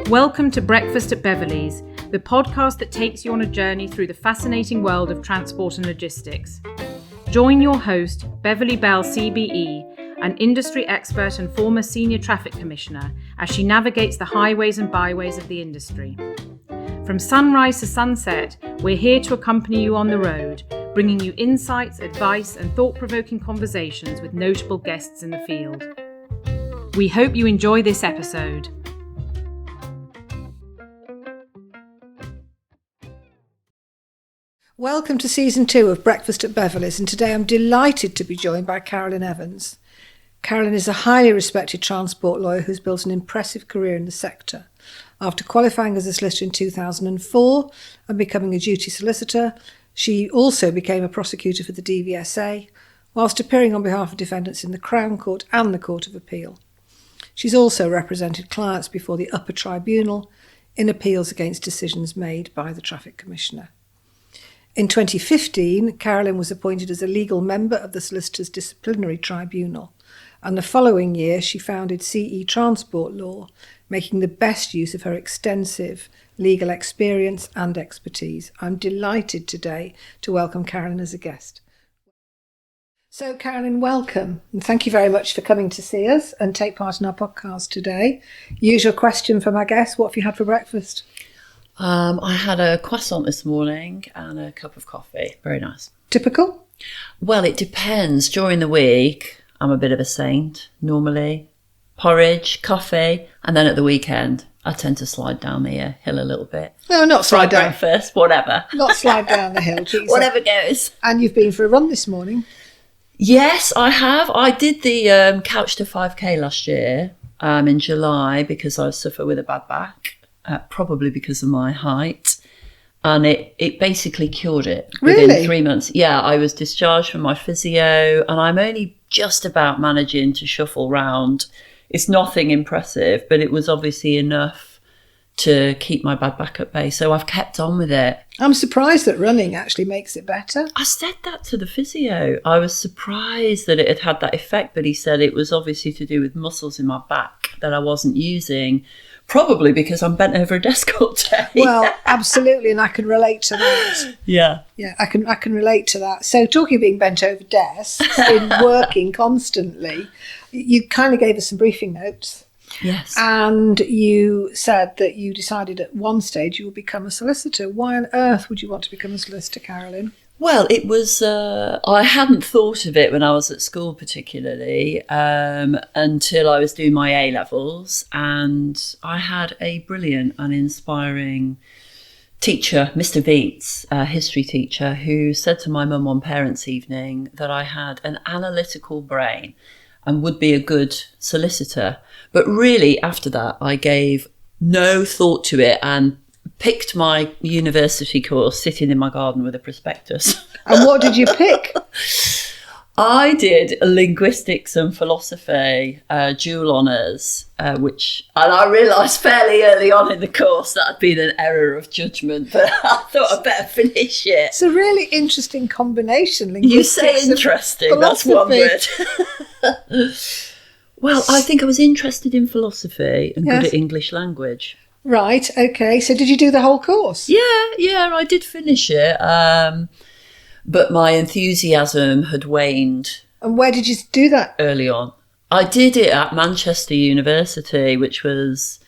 Welcome to Breakfast at Beverley's, the podcast that takes you on a journey through the fascinating world of transport and logistics. Join your host, Beverley Bell CBE, an industry expert and former senior traffic commissioner, as she navigates the highways and byways of the industry. From sunrise to sunset, we're here to accompany you on the road, bringing you insights, advice, and thought-provoking conversations with notable guests in the field. We hope you enjoy this episode. Welcome to Season 2 of Breakfast at Beverley's, and today I'm delighted to be joined by Carolyn Evans. Carolyn is a highly respected transport lawyer who's built an impressive career in the sector. After qualifying as a solicitor in 2004 and becoming a duty solicitor, she also became a prosecutor for the DVSA, whilst appearing on behalf of defendants in the Crown Court and the Court of Appeal. She's also represented clients before the Upper Tribunal in appeals against decisions made by the Traffic Commissioner. In 2015, Carolyn was appointed as a legal member of the Solicitors' Disciplinary Tribunal, and the following year she founded CE Transport Law, making the best use of her extensive legal experience and expertise. I'm delighted today to welcome Carolyn as a guest. So Carolyn, welcome, and thank you very much for coming to see us and take part in our podcast today. Usual question for my guests, what have you had for breakfast? I had a croissant this morning and a cup of coffee. Very nice. Typical? Well, it depends. During the week, I'm a bit of a saint, normally. Porridge, coffee, and then at the weekend, I tend to slide down the hill a little bit. No, not slide down. Breakfast, whatever. Not slide down the hill, Jesus. Whatever goes. And you've been for a run this morning? Yes, I have. I did the Couch to 5K last year in July because I suffer with a bad back. Probably because of my height, and it basically cured it within 3 months. Yeah, I was discharged from my physio, and I'm only just about managing to shuffle round. It's nothing impressive, but it was obviously enough to keep my bad back at bay, so I've kept on with it. I'm surprised that running actually makes it better. I said that to the physio. I was surprised that it had that effect, but he said it was obviously to do with muscles in my back that I wasn't using. Probably because I'm bent over a desk all day. Well, absolutely, and I can relate to that. Yeah, I can relate to that. So talking of being bent over desks, in working constantly, you kind of gave us some briefing notes. Yes. And you said that you decided at one stage you would become a solicitor. Why on earth would you want to become a solicitor, Carolyn? Well, it was, I hadn't thought of it when I was at school particularly until I was doing my A-levels, and I had a brilliant and inspiring teacher, Mr. Veets, a history teacher, who said to my mum one parents' evening that I had an analytical brain and would be a good solicitor. But really, after that, I gave no thought to it and picked my university course sitting in my garden with a prospectus. And what did you pick? I did linguistics and philosophy, dual honours, and I realised fairly early on in the course that had been an error of judgment, but I thought I'd better finish it. It's a really interesting combination. You say interesting, that's one word. Well, I think I was interested in philosophy and good at English language. Right, okay. So did you do the whole course? Yeah, I did finish it. But my enthusiasm had waned. And where did you do that? Early on. I did it at Manchester University, which was,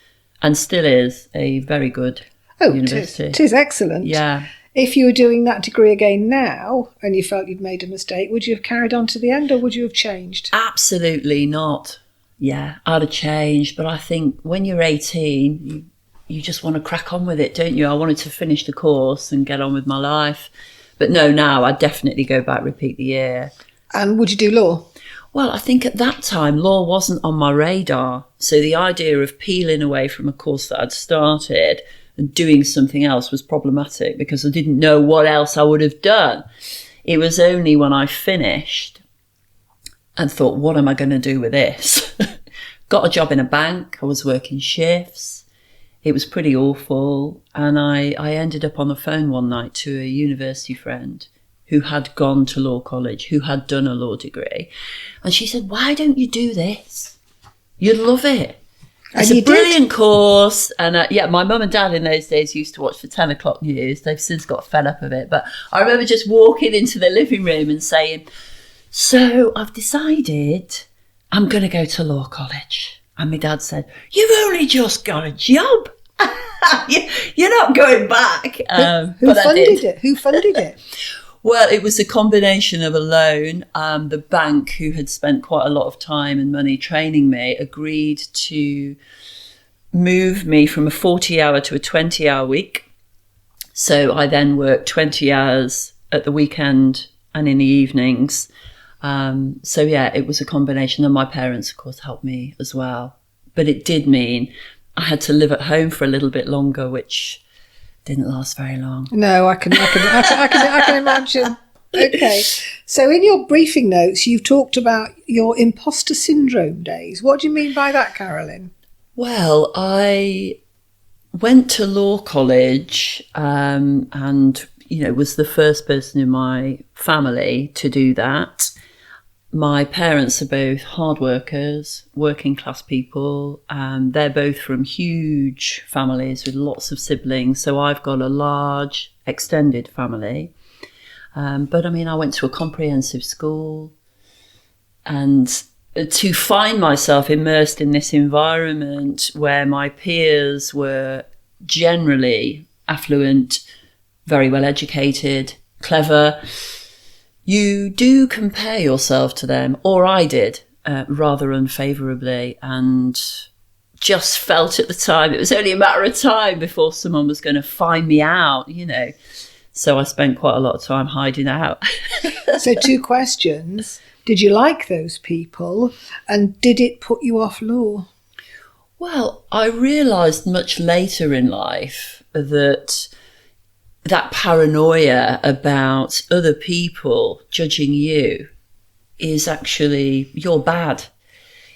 and still is, a very good university. It is excellent. Yeah. If you were doing that degree again now and you felt you'd made a mistake, would you have carried on to the end or would you have changed? Absolutely not. Yeah, I'd have changed. But I think when you're 18, you just want to crack on with it, don't you? I wanted to finish the course and get on with my life. But no, now I'd definitely go back, repeat the year. And would you do law? Well, I think at that time, law wasn't on my radar. So the idea of peeling away from a course that I'd started and doing something else was problematic because I didn't know what else I would have done. It was only when I finished and thought, what am I going to do with this? Got a job in a bank. I was working shifts. It was pretty awful. And I ended up on the phone one night to a university friend who had gone to law college, who had done a law degree. And she said, why don't you do this? You'd love it. It's a brilliant course. And my mum and dad in those days used to watch the 10 o'clock news. They've since got fed up of it. But I remember just walking into the living room and saying, so I've decided I'm going to go to law college. And my dad said, you've only just got a job. You're not going back. Who funded it? Who funded it? Well, it was a combination of a loan. The bank, who had spent quite a lot of time and money training me, agreed to move me from a 40-hour to a 20-hour week. So I then worked 20 hours at the weekend and in the evenings. It was a combination. And my parents, of course, helped me as well. But it did mean I had to live at home for a little bit longer, which didn't last very long. No, I can imagine. Okay. So in your briefing notes, you've talked about your imposter syndrome days. What do you mean by that, Carolyn? Well, I went to law college and, was the first person in my family to do that. My parents are both hard workers, working class people. They're both from huge families with lots of siblings. So I've got a large extended family. But I went to a comprehensive school, and to find myself immersed in this environment where my peers were generally affluent, very well educated, clever, you do compare yourself to them, or I did, rather unfavourably, and just felt at the time it was only a matter of time before someone was going to find me out, So I spent quite a lot of time hiding out. So 2 questions. Did you like those people, and did it put you off law? Well, I realised much later in life that paranoia about other people judging you is actually, you're bad.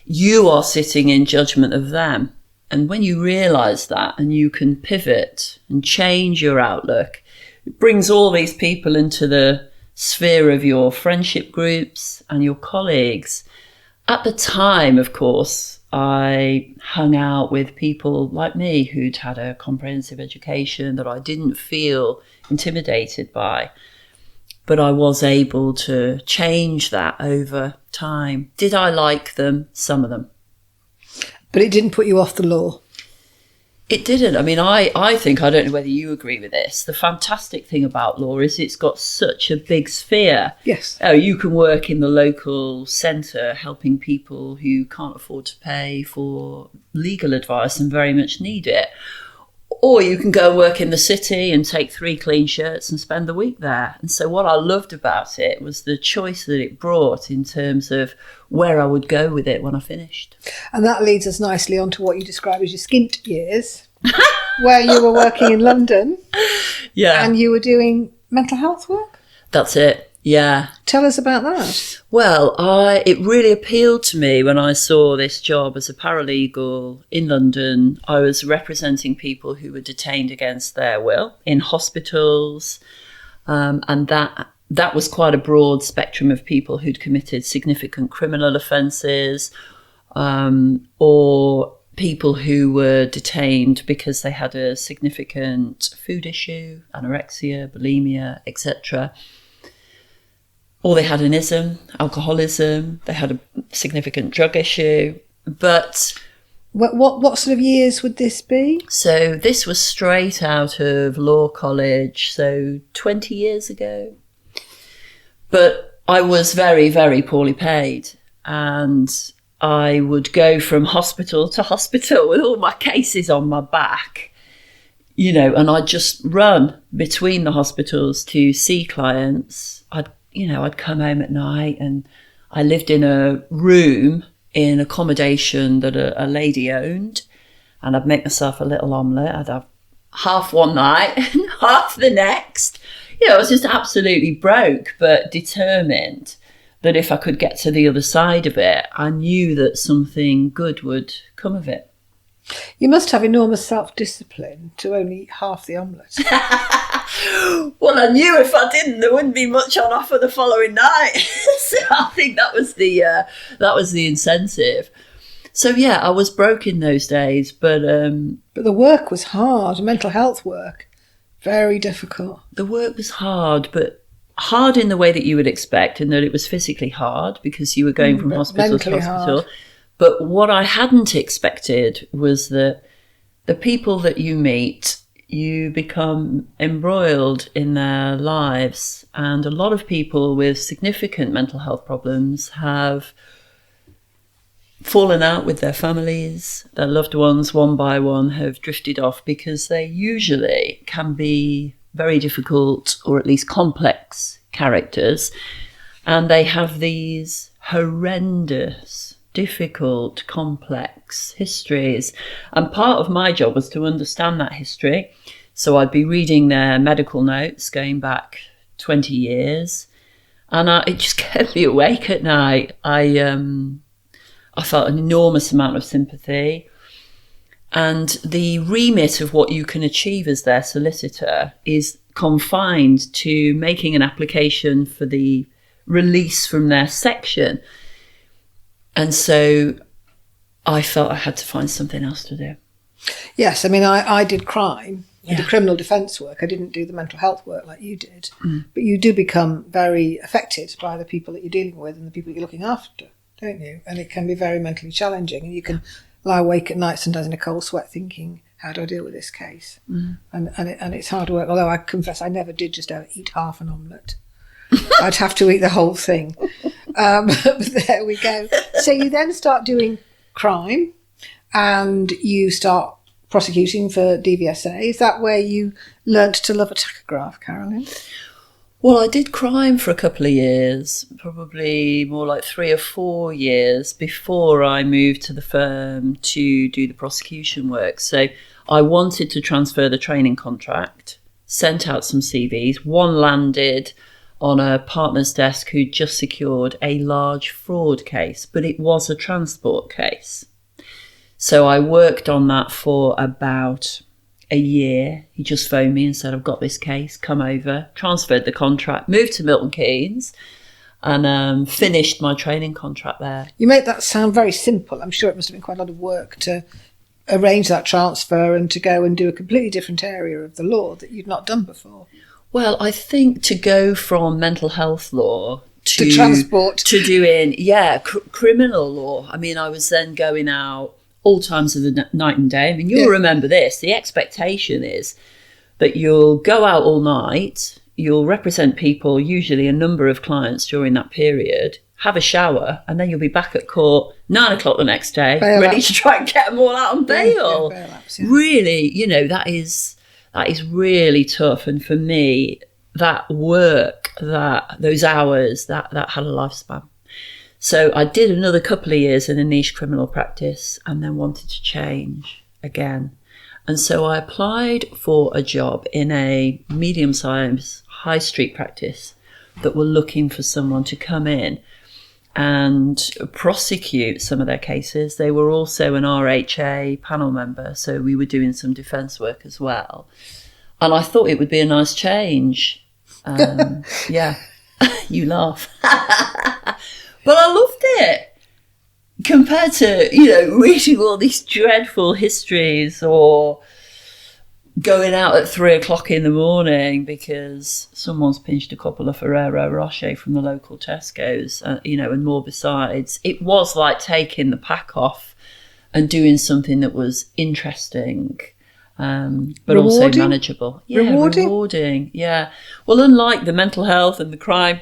You are sitting in judgment of them. And when you realise that and you can pivot and change your outlook, it brings all these people into the sphere of your friendship groups and your colleagues. At the time, of course, I hung out with people like me who'd had a comprehensive education that I didn't feel intimidated by. But I was able to change that over time. Did I like them? Some of them. But it didn't put you off the law? It didn't. I think, I don't know whether you agree with this, the fantastic thing about law is it's got such a big sphere. Yes. You can work in the local centre helping people who can't afford to pay for legal advice and very much need it. Or you can go and work in the city and take 3 clean shirts and spend the week there. And so what I loved about it was the choice that it brought in terms of where I would go with it when I finished. And that leads us nicely on to what you describe as your skint years, where you were working in London. Yeah. And you were doing mental health work? That's it. Yeah. Tell us about that. Well, it really appealed to me when I saw this job as a paralegal in London. I was representing people who were detained against their will in hospitals, and that was quite a broad spectrum of people who'd committed significant criminal offences, or people who were detained because they had a significant food issue, anorexia, bulimia, etc., or they had an ism, alcoholism, they had a significant drug issue. But what sort of years would this be? So this was straight out of law college, so 20 years ago. But I was very, very poorly paid, and I would go from hospital to hospital with all my cases on my back, and I'd just run between the hospitals to see clients. I'd come home at night, and I lived in a room in accommodation that a lady owned, and I'd make myself a little omelette. I'd have half one night and half the next. I was just absolutely broke, but determined that if I could get to the other side of it, I knew that something good would come of it. You must have enormous self-discipline to only eat half the omelette. Well, I knew if I didn't, there wouldn't be much on offer the following night. So I think that was the incentive. So yeah, I was broke in those days, but the work was hard. Mental health work, very difficult. The work was hard, but hard in the way that you would expect, in that it was physically hard because you were going from hospital to hospital. Hard. But what I hadn't expected was that the people that you meet, you become embroiled in their lives. And a lot of people with significant mental health problems have fallen out with their families. Their loved ones, one by one, have drifted off because they usually can be very difficult, or at least complex characters. And they have these horrendous, difficult, complex histories. And part of my job was to understand that history. So I'd be reading their medical notes going back 20 years. And it just kept me awake at night. I felt an enormous amount of sympathy. And the remit of what you can achieve as their solicitor is confined to making an application for the release from their section. And so I felt I had to find something else to do. Yes, I mean, I did crime. I did criminal defence work. I didn't do the mental health work like you did. But you do become very affected by the people that you're dealing with and the people you're looking after, don't you? And it can be very mentally challenging. And you can lie awake at night sometimes in a cold sweat thinking, how do I deal with this case? And it's hard work. Although I confess I never did just eat half an omelette. I'd have to eat the whole thing. But there we go. So you then start doing crime and you start prosecuting for DVSA. Is that where you learnt to love a tachograph, Carolyn? Well, I did crime for a couple of years, probably more like 3 or 4 years before I moved to the firm to do the prosecution work. So I wanted to transfer the training contract, sent out some CVs. One landed on a partner's desk who'd just secured a large fraud case, but it was a transport case. So I worked on that for about a year. He just phoned me and said, I've got this case, come over. Transferred the contract, moved to Milton Keynes and finished my training contract there. You make that sound very simple. I'm sure it must have been quite a lot of work to arrange that transfer and to go and do a completely different area of the law that you'd not done before. Well, I think to go from mental health law to transport to doing, criminal law. I mean, I was then going out all times of the night and day. I mean, you'll remember this. The expectation is that you'll go out all night, you'll represent people, usually a number of clients during that period, have a shower, and then you'll be back at court 9 o'clock the next day, ready to try and get them all out on bail. Really, that is really tough. And for me, that work, those hours, that had a lifespan. So I did another couple of years in a niche criminal practice and then wanted to change again. And so I applied for a job in a medium-sized high street practice that were looking for someone to come in and prosecute some of their cases. They were also an RHA panel member, so we were doing some defence work as well. And I thought it would be a nice change. You laugh. But I loved it compared to, reading all these dreadful histories or going out at 3 o'clock in the morning because someone's pinched a couple of Ferrero Rocher from the local Tesco's, and more besides. It was like taking the pack off and doing something that was interesting, but also manageable. Rewarding. Yeah. Well, unlike the mental health and the crime,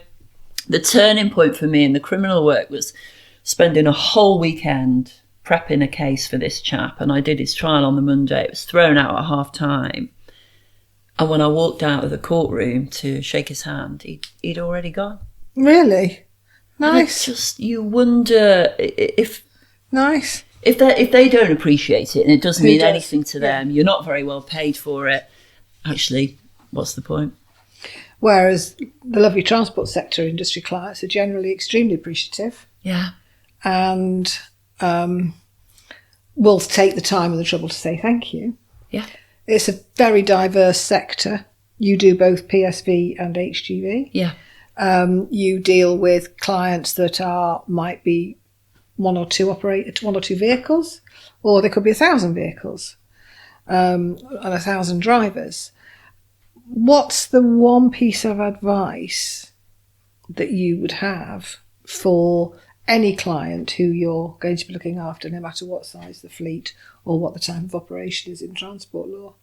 the turning point for me in the criminal work was spending a whole weekend prepping a case for this chap. And I did his trial on the Monday. It was thrown out at half time. And when I walked out of the courtroom to shake his hand, he'd already gone. Really? Nice. Just, you wonder if they don't appreciate it and it doesn't mean anything to them, you're not very well paid for it. Actually, what's the point? Whereas the lovely transport sector industry clients are generally extremely appreciative. Yeah. And will take the time and the trouble to say thank you. Yeah. It's a very diverse sector. You do both PSV and HGV. Yeah. You deal with clients that might be one or two vehicles, or there could be 1,000 vehicles and 1,000 drivers. What's the one piece of advice that you would have for any client who you're going to be looking after, no matter what size the fleet or what the type of operation is in transport law?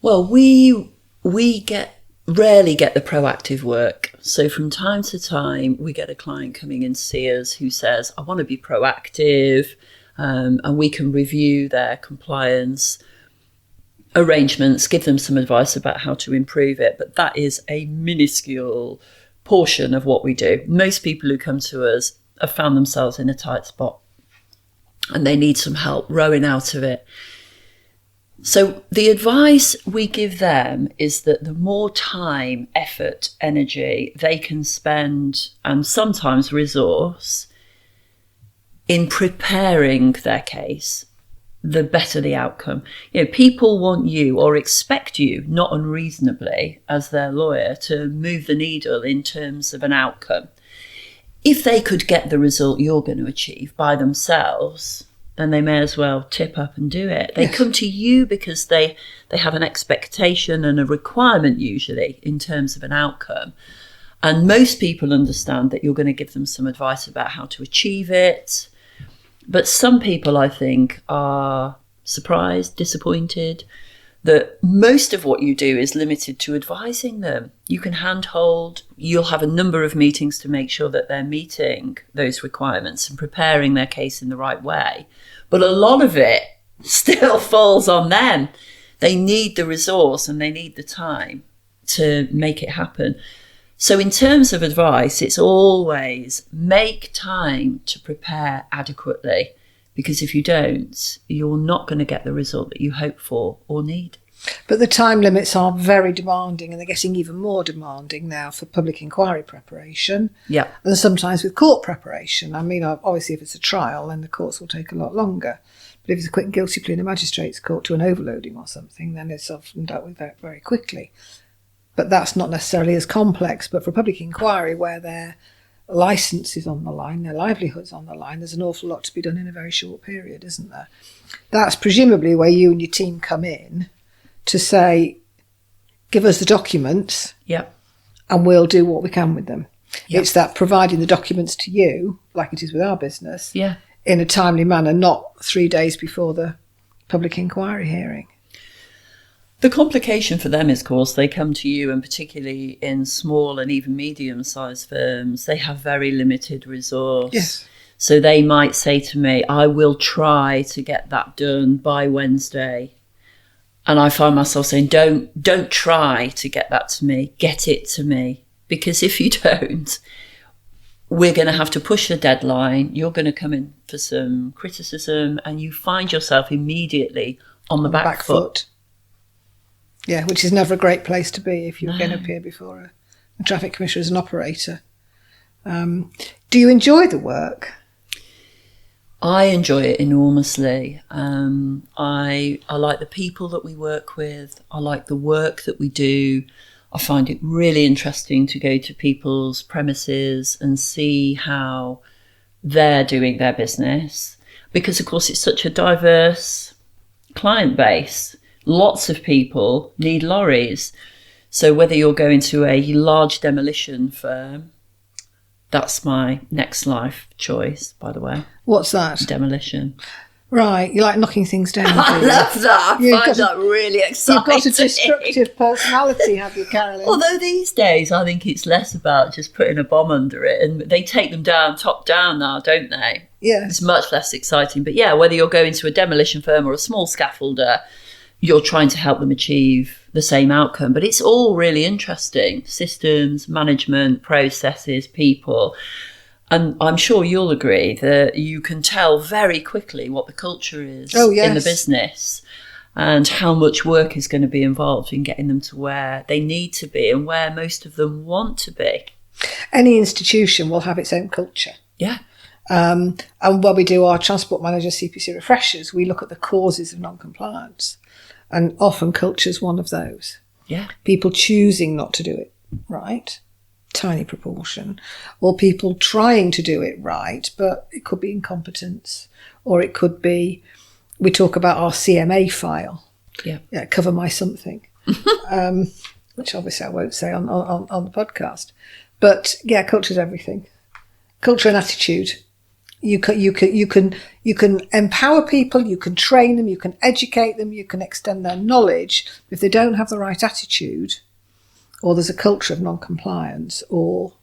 Well, we rarely get the proactive work. So from time to time, we get a client coming in to see us who says, I want to be proactive, and we can review their compliance arrangements, give them some advice about how to improve it. But that is a minuscule portion of what we do. Most people who come to us have found themselves in a tight spot and they need some help rowing out of it. So the advice we give them is that the more time, effort, energy they can spend, and sometimes resource, in preparing their case, the better the outcome. You know, people want you, or expect you, not unreasonably, as their lawyer, to move the needle in terms of an outcome. If they could get the result you're going to achieve by themselves, then they may as well tip up and do it. They Yes. come to you because they have an expectation and a requirement, usually, in terms of an outcome. And most people understand that you're going to give them some advice about how to achieve it. But some people, I think, are surprised, disappointed that most of what you do is limited to advising them. You can handhold, you'll have a number of meetings to make sure that they're meeting those requirements and preparing their case in the right way. But a lot of it still falls on them. They need the resource and they need the time to make it happen. So in terms of advice, it's always make time to prepare adequately, because if you don't, you're not going to get the result that you hope for or need. But the time limits are very demanding, and they're getting even more demanding now for public inquiry preparation. Yeah. And sometimes with court preparation. I mean, obviously if it's a trial, then the courts will take a lot longer. But if it's a quick guilty plea in a magistrate's court to an overloading or something, then it's often dealt with very, very quickly. But that's not necessarily as complex. But for a public inquiry where their licence is on the line, their livelihood's on the line, there's an awful lot to be done in a very short period, isn't there? That's presumably where you and your team come in to say, give us the documents, Yep. and we'll do what we can with them. Yep. It's that providing the documents to you, like it is with our business, Yeah. in a timely manner, not 3 days before the public inquiry hearing. The complication for them is, of course, they come to you, and particularly in small and even medium-sized firms, they have very limited resource. Yes. So they might say to me, I will try to get that done by Wednesday. And I find myself saying, don't try to get that to me, get it to me. Because if you don't, we're going to have to push the deadline. You're going to come in for some criticism, and you find yourself immediately on the back foot. Yeah, which is never a great place to be if you're going to appear before a traffic commissioner as an operator. Do you enjoy the work? I enjoy it enormously. I like the people that we work with. I like the work that we do. I find it really interesting to go to people's premises and see how they're doing their business, because, of course, it's such a diverse client base. Lots of people need lorries. So whether you're going to a large demolition firm, that's my next life choice, by the way. What's that? Demolition. Right, you like knocking things down. I do you? love that. I find that really exciting. You've got a destructive personality, have you, Carolyn? Although these days I think it's less about just putting a bomb under it, and they take them down top down now, don't they? Yes. It's much less exciting. But yeah, whether you're going to a demolition firm or a small scaffolder, you're trying to help them achieve the same outcome. But it's all really interesting. Systems, management, processes, people. And I'm sure you'll agree that you can tell very quickly what the culture is in the business, and how much work is going to be involved in getting them to where they need to be and where most of them want to be. Any institution will have its own culture. Yeah. And when we do our transport manager CPC refreshers, we look at the causes of non-compliance. And often culture is one of those. Yeah. People choosing not to do it right, tiny proportion, or people trying to do it right, but it could be incompetence, or it could be, we talk about our CMA file. Yeah, cover my something, which obviously I won't say on the podcast. But yeah, culture's everything. Culture and attitude. You can empower people, you can train them, you can educate them, you can extend their knowledge. If they don't have the right attitude, or there's a culture of non-compliance, or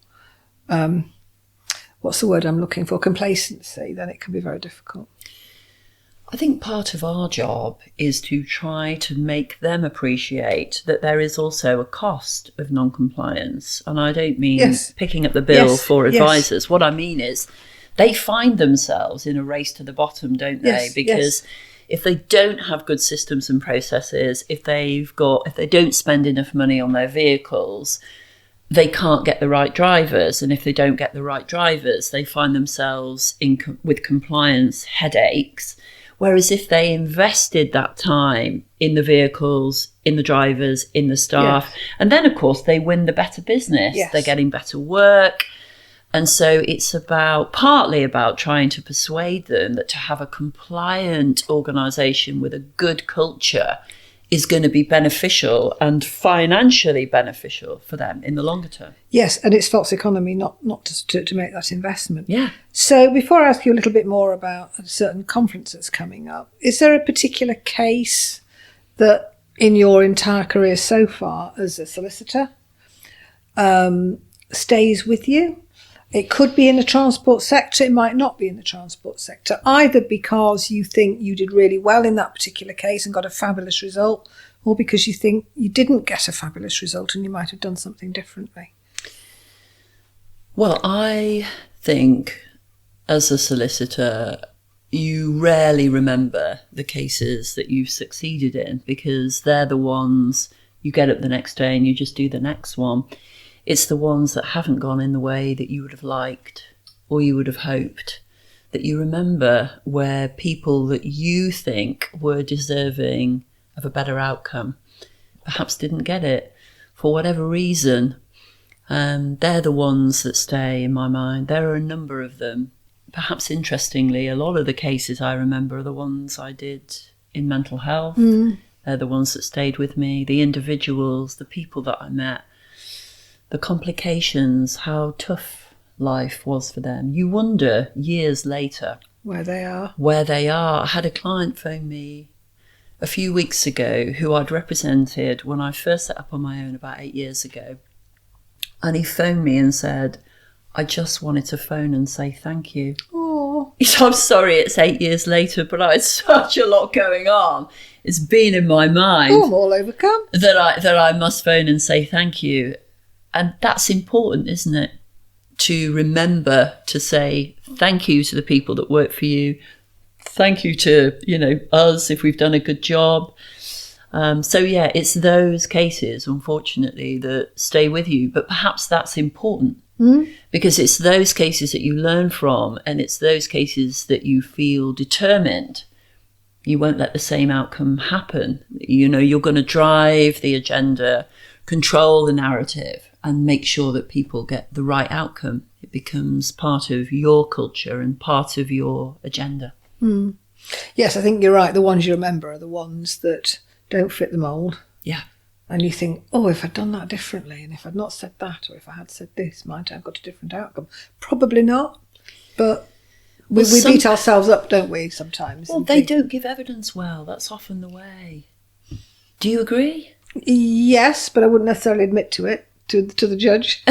what's the word I'm looking for, complacency, then it can be very difficult. I think part of our job is to try to make them appreciate that there is also a cost of non-compliance. And I don't mean picking up the bill for advisors. What I mean is they find themselves in a race to the bottom, don't they? Because if they don't have good systems and processes, if they don't spend enough money on their vehicles, they can't get the right drivers. And if they don't get the right drivers, they find themselves with compliance headaches. Whereas if they invested that time in the vehicles, in the drivers, in the staff, and then, of course, they win the better business. They're getting better work. And so it's partly about trying to persuade them that to have a compliant organisation with a good culture is going to be beneficial and financially beneficial for them in the longer term. Yes, and it's false economy not to make that investment. Yeah. So before I ask you a little bit more about a certain conference that's coming up, is there a particular case that in your entire career so far as a solicitor stays with you? It could be in the transport sector, it might not be in the transport sector, either because you think you did really well in that particular case and got a fabulous result, or because you think you didn't get a fabulous result and you might have done something differently. Well, I think as a solicitor, you rarely remember the cases that you've succeeded in, because they're the ones you get up the next day and you just do the next one. It's the ones that haven't gone in the way that you would have liked or you would have hoped that you remember, where people that you think were deserving of a better outcome perhaps didn't get it for whatever reason. They're the ones that stay in my mind. There are a number of them. Perhaps interestingly, a lot of the cases I remember are the ones I did in mental health. They're the ones that stayed with me, the individuals, the people that I met. The complications, how tough life was for them. You wonder years later where they are. I had a client phone me a few weeks ago who I'd represented when I first set up on my own about 8 years ago. And he phoned me and said, I just wanted to phone and say thank you. Oh. I'm sorry it's 8 years later, but I had such a lot going on. It's been in my mind. I'm all overcome. That I must phone and say thank you. And that's important, isn't it? To remember to say thank you to the people that work for you. Thank you to, us if we've done a good job. So yeah, it's those cases, unfortunately, that stay with you. But perhaps that's important because it's those cases that you learn from, and it's those cases that you feel determined. You won't let the same outcome happen. You're going to drive the agenda, control the narrative, and make sure that people get the right outcome. It becomes part of your culture and part of your agenda. Yes, I think you're right. The ones you remember are the ones that don't fit the mould. Yeah. And you think, oh, if I'd done that differently, and if I'd not said that, or if I had said this, might I have got a different outcome? Probably not. But we beat ourselves up, don't we, sometimes? Well, they don't give evidence well. That's often the way. Do you agree? Yes, but I wouldn't necessarily admit to it. To the judge.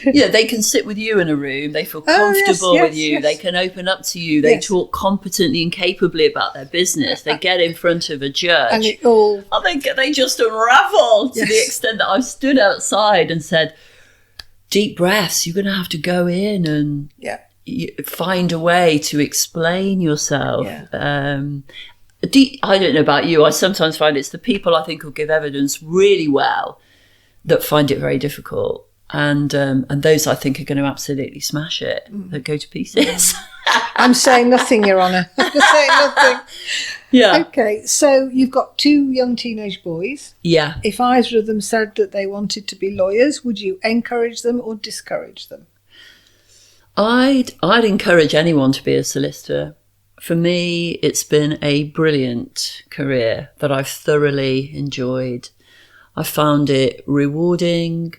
Yeah, they can sit with you in a room. They feel comfortable with you. Yes. They can open up to you. They talk competently and capably about their business. They get in front of a judge. And it all... they just unravel to the extent that I've stood outside and said, deep breaths, you're going to have to go in and find a way to explain yourself. Yeah. I don't know about you. I sometimes find it's the people I think who give evidence really well that find it very difficult. And those, I think, are going to absolutely smash it. They'll go to pieces. I'm saying nothing, Your Honour. I'm saying nothing. Yeah. Okay, so you've got 2 young teenage boys. Yeah. If either of them said that they wanted to be lawyers, would you encourage them or discourage them? I'd encourage anyone to be a solicitor. For me, it's been a brilliant career that I've thoroughly enjoyed. I found it rewarding.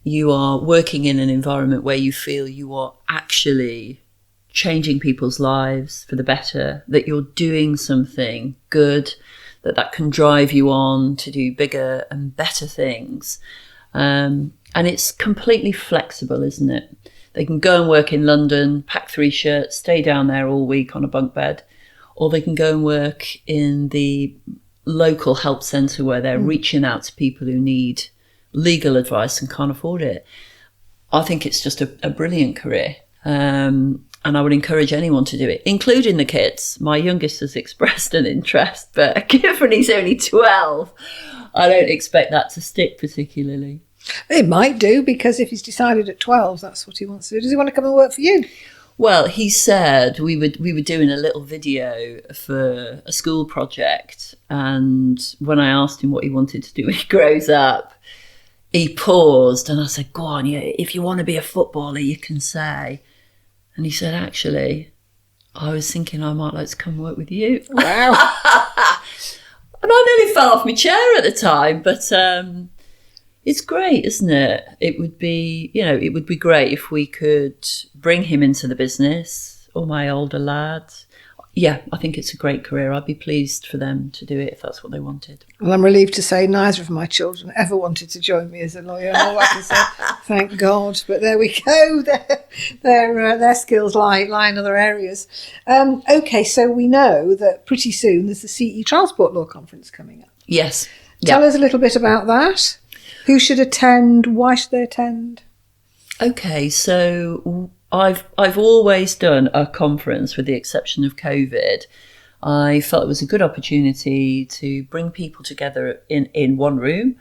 You are working in an environment where you feel you are actually changing people's lives for the better, that you're doing something good, that can drive you on to do bigger and better things. And it's completely flexible, isn't it? They can go and work in London, pack 3 shirts, stay down there all week on a bunk bed, or they can go and work in the local help centre where they're reaching out to people who need legal advice and can't afford it. I think it's just a brilliant career. And I would encourage anyone to do it, including the kids. My youngest has expressed an interest, but given he's only 12, I don't expect that to stick particularly. It might do, because if he's decided at 12 that's what he wants to do. Does he want to come and work for you? Well, he said we were doing a little video for a school project, and when I asked him what he wanted to do when he grows up, he paused, and I said, go on, if you want to be a footballer, you can say. And he said, actually, I was thinking I might like to come work with you. Wow. And I nearly fell off my chair at the time, but it's great, isn't it? It would be great if we could bring him into the business, or my older lads. Yeah, I think it's a great career. I'd be pleased for them to do it if that's what they wanted. Well, I'm relieved to say neither of my children ever wanted to join me as a lawyer. All I can say, thank God. But there we go. Their skills lie in other areas. Okay, so we know that pretty soon there's the CE Transport Law Conference coming up. Yes. Tell us a little bit about that. Who should attend? Why should they attend? Okay, so I've always done a conference with the exception of COVID. I felt it was a good opportunity to bring people together in one room.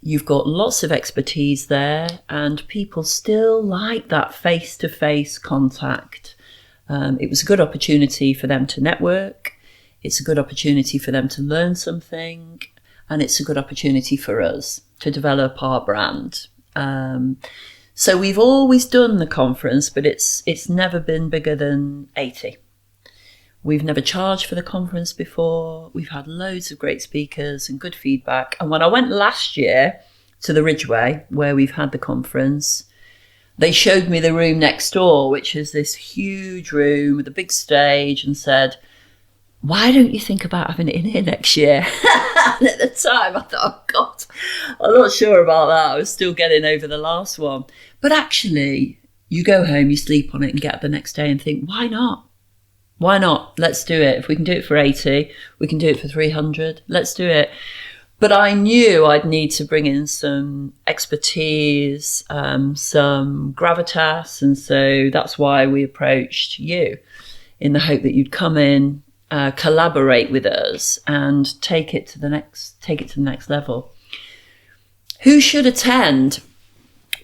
You've got lots of expertise there, and people still like that face-to-face contact. It was a good opportunity for them to network. It's a good opportunity for them to learn something, and it's a good opportunity for us to develop our brand. So we've always done the conference, but it's never been bigger than 80. We've never charged for the conference before. We've had loads of great speakers and good feedback. And when I went last year to the Ridgeway, where we've had the conference, they showed me the room next door, which is this huge room with a big stage, and said, why don't you think about having it in here next year? And at the time, I thought, oh, God, I'm not sure about that. I was still getting over the last one. But actually, you go home, you sleep on it, and get up the next day and think, why not? Why not? Let's do it. If we can do it for 80, we can do it for 300. Let's do it. But I knew I'd need to bring in some expertise, some gravitas. And so that's why we approached you, in the hope that you'd come in, collaborate with us and take it to the next level. Who should attend?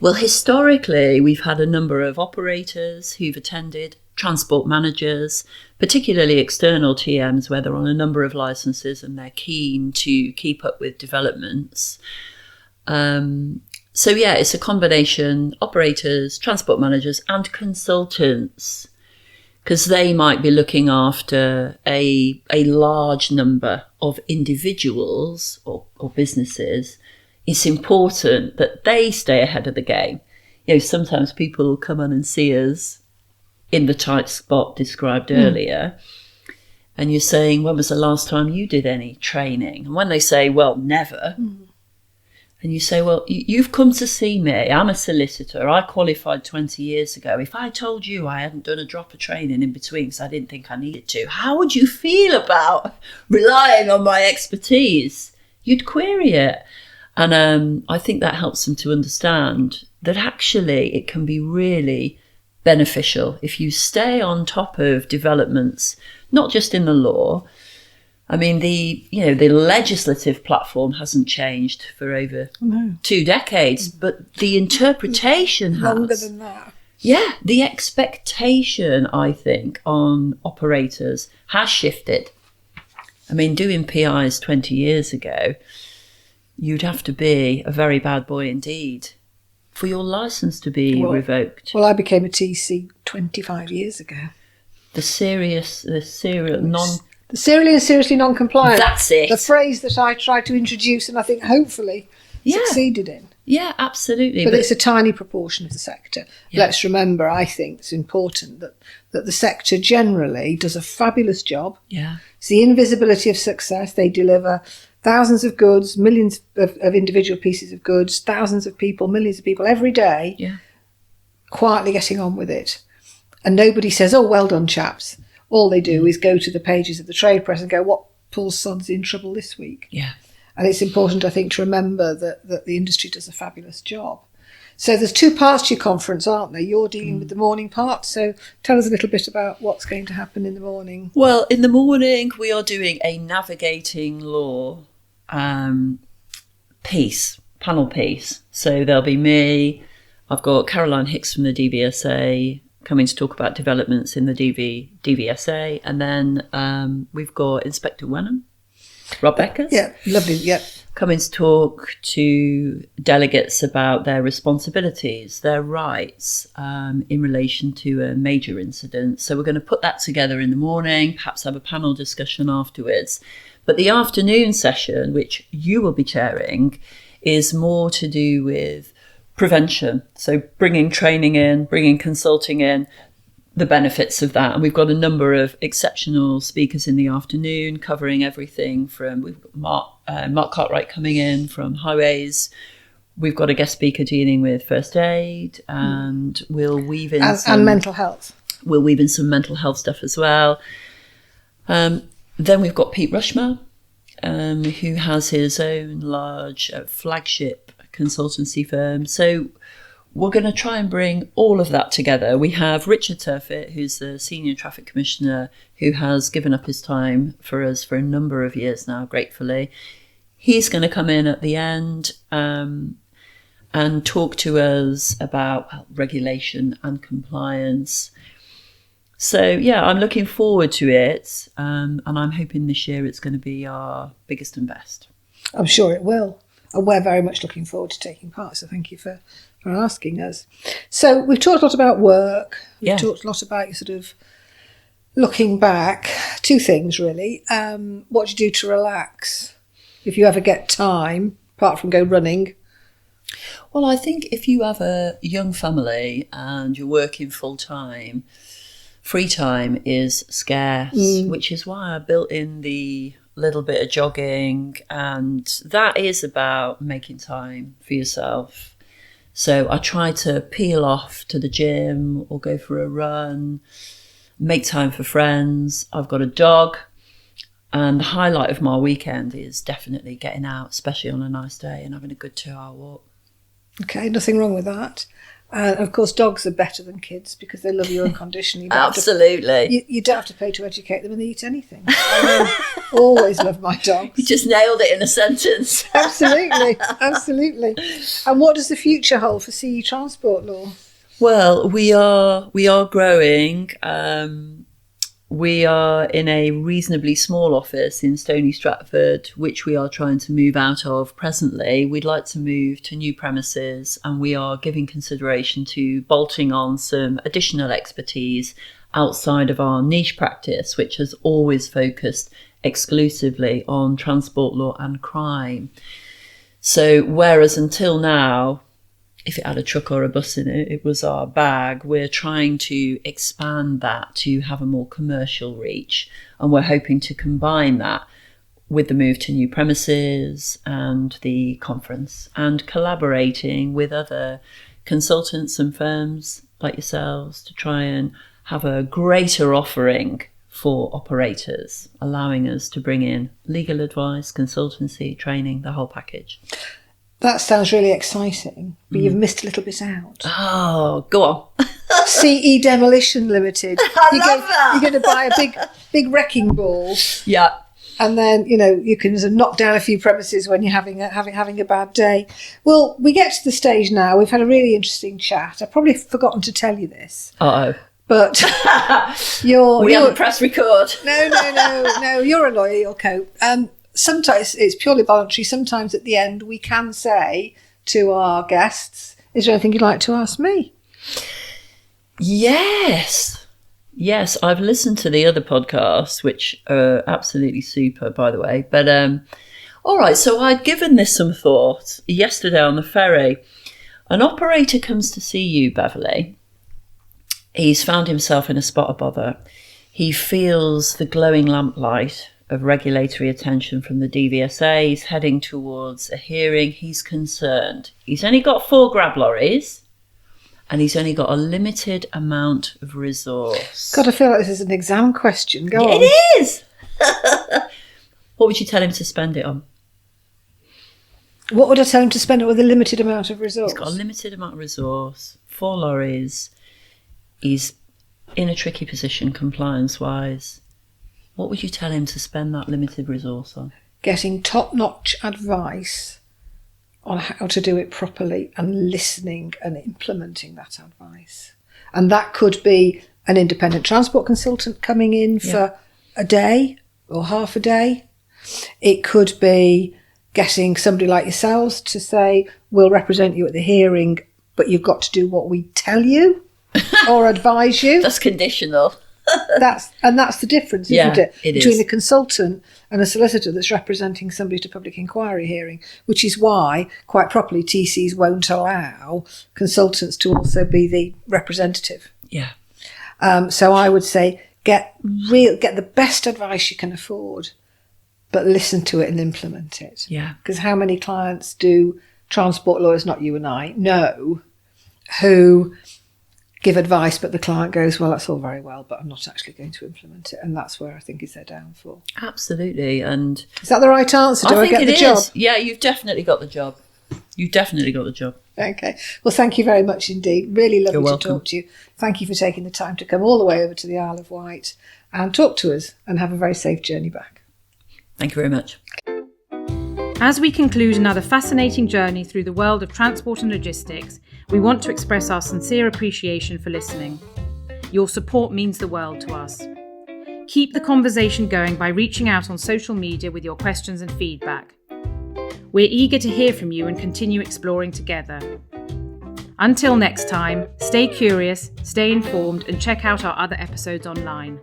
Well, historically, we've had a number of operators who've attended, transport managers, particularly external TMs where they're on a number of licenses and they're keen to keep up with developments. So yeah, it's a combination, operators, transport managers and consultants, because they might be looking after a large number of individuals or businesses. It's important that they stay ahead of the game. You know, sometimes people will come on and see us in the tight spot described earlier, and you're saying, when was the last time you did any training? And when they say, well, never, and you say, well, you've come to see me. I'm a solicitor. I qualified 20 years ago. If I told you I hadn't done a drop of training in between because I didn't think I needed to, how would you feel about relying on my expertise? You'd query it. And I think that helps them to understand that actually it can be really beneficial if you stay on top of developments, not just in the law, I mean, the legislative platform hasn't changed for over 2 decades, but the interpretation has. Longer than that. Yeah, the expectation, I think, on operators has shifted. I mean, doing PIs 20 years ago, you'd have to be a very bad boy indeed for your licence to be revoked. Well, I became a TC 25 years ago. The serially and seriously non-compliant. That's it. The phrase that I tried to introduce and I think hopefully succeeded in. Yeah, absolutely. But it's a tiny proportion of the sector. Yeah. Let's remember, I think it's important that the sector generally does a fabulous job. Yeah. It's the invisibility of success. They deliver thousands of goods, millions of individual pieces of goods, thousands of people, millions of people every day, quietly getting on with it. And nobody says, oh, well done, chaps. All they do is go to the pages of the trade press and go, what Paul's son's in trouble this week? Yeah. And it's important, I think, to remember that the industry does a fabulous job. So there's 2 parts to your conference, aren't there? You're dealing with the morning part. So tell us a little bit about what's going to happen in the morning. Well, in the morning, we are doing a navigating law panel piece. So there'll be me. I've got Carolyn Hicks from the DVSA coming to talk about developments in the DVSA. And then we've got Inspector Wenham, Rob Eckers. Yeah, lovely, yeah. Coming to talk to delegates about their responsibilities, their rights in relation to a major incident. So we're going to put that together in the morning, perhaps have a panel discussion afterwards. But the afternoon session, which you will be chairing, is more to do with prevention. So bringing training in, bringing consulting in, the benefits of that. And we've got a number of exceptional speakers in the afternoon covering everything from, we've got Mark Cartwright coming in from Highways. We've got a guest speaker dealing with first aid, and we'll weave in and mental health. We'll weave in some mental health stuff as well. Then we've got Pete Rushmer, who has his own large flagship consultancy firm. So we're going to try and bring all of that together. We have Richard Turfitt, who's the Senior Traffic Commissioner, who has given up his time for us for a number of years now, gratefully. He's going to come in at the end and talk to us about regulation and compliance. So, yeah, I'm looking forward to it, and I'm hoping this year it's going to be our biggest and best. I'm sure it will. And we're very much looking forward to taking part, so thank you for asking us. So we've talked a lot about work. We've talked a lot about your sort of looking back. 2 things, really. What do you do to relax if you ever get time, apart from go running? Well, I think if you have a young family and you're working full time, free time is scarce, which is why I built in the little bit of jogging, and that is about making time for yourself. So I try to peel off to the gym or go for a run, make time for friends. I've got a dog, and the highlight of my weekend is definitely getting out, especially on a nice day, and having a good 2-hour walk. Okay, nothing wrong with that. And of course, dogs are better than kids because they love you unconditionally. Absolutely. You don't have to pay to educate them, and they eat anything. I always love my dogs. You just nailed it in a sentence. Absolutely. And what does the future hold for CE Transport Law? Well, we are growing. We are in a reasonably small office in Stony Stratford, which we are trying to move out of presently. We'd like to move to new premises, and we are giving consideration to bolting on some additional expertise outside of our niche practice, which has always focused exclusively on transport law and crime. So whereas until now, if it had a truck or a bus in it, it was our bag. We're trying to expand that to have a more commercial reach. And we're hoping to combine that with the move to new premises and the conference, and collaborating with other consultants and firms like yourselves to try and have a greater offering for operators, allowing us to bring in legal advice, consultancy, training, the whole package. That sounds really exciting, but you've missed a little bit out. Oh, go on. CE Demolition Limited. I love that. You're going to buy a big wrecking ball. Yeah. And then, you can sort of knock down a few premises when you're having a bad day. Well, we get to the stage now. We've had a really interesting chat. I've probably forgotten to tell you this. Uh-oh. But we haven't pressed record. No, you're a lawyer, you'll cope. Sometimes it's purely voluntary. Sometimes at the end we can say to our guests, is there anything you'd like to ask me? Yes, I've listened to the other podcasts, which are absolutely super, by the way. But all right, so I'd given this some thought. Yesterday on the ferry, an operator comes to see you, Beverley. He's found himself in a spot of bother. He feels the glowing lamplight of regulatory attention from the DVSA. He's heading towards a hearing. He's concerned. He's only got 4 grab lorries and he's only got a limited amount of resource. God, I feel like this is an exam question. Go on. It is! What would you tell him to spend it on? What would I tell him to spend it with a limited amount of resource? He's got a limited amount of resource, 4 lorries. He's in a tricky position compliance-wise. What would you tell him to spend that limited resource on? Getting top-notch advice on how to do it properly and listening and implementing that advice. And that could be an independent transport consultant coming in for a day or half a day. It could be getting somebody like yourselves to say, we'll represent you at the hearing, but you've got to do what we tell you or advise you. That's conditional. That's the difference, isn't it? Between a consultant and a solicitor that's representing somebody to public inquiry hearing, which is why, quite properly, TCs won't allow consultants to also be the representative. Yeah. So I would say get the best advice you can afford, but listen to it and implement it. Yeah. Because how many clients do transport lawyers, not you and I, know, who give advice, but the client goes, well, that's all very well, but I'm not actually going to implement it. And that's where I think is their downfall. Absolutely. And is that the right answer? Do I get the job? Yeah, you've definitely got the job. Okay. Well, thank you very much indeed. Really lovely to talk to you. Thank you for taking the time to come all the way over to the Isle of Wight and talk to us, and have a very safe journey back. Thank you very much. As we conclude another fascinating journey through the world of transport and logistics, we want to express our sincere appreciation for listening. Your support means the world to us. Keep the conversation going by reaching out on social media with your questions and feedback. We're eager to hear from you and continue exploring together. Until next time, stay curious, stay informed, and check out our other episodes online.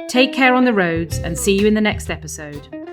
Take care on the roads, and see you in the next episode.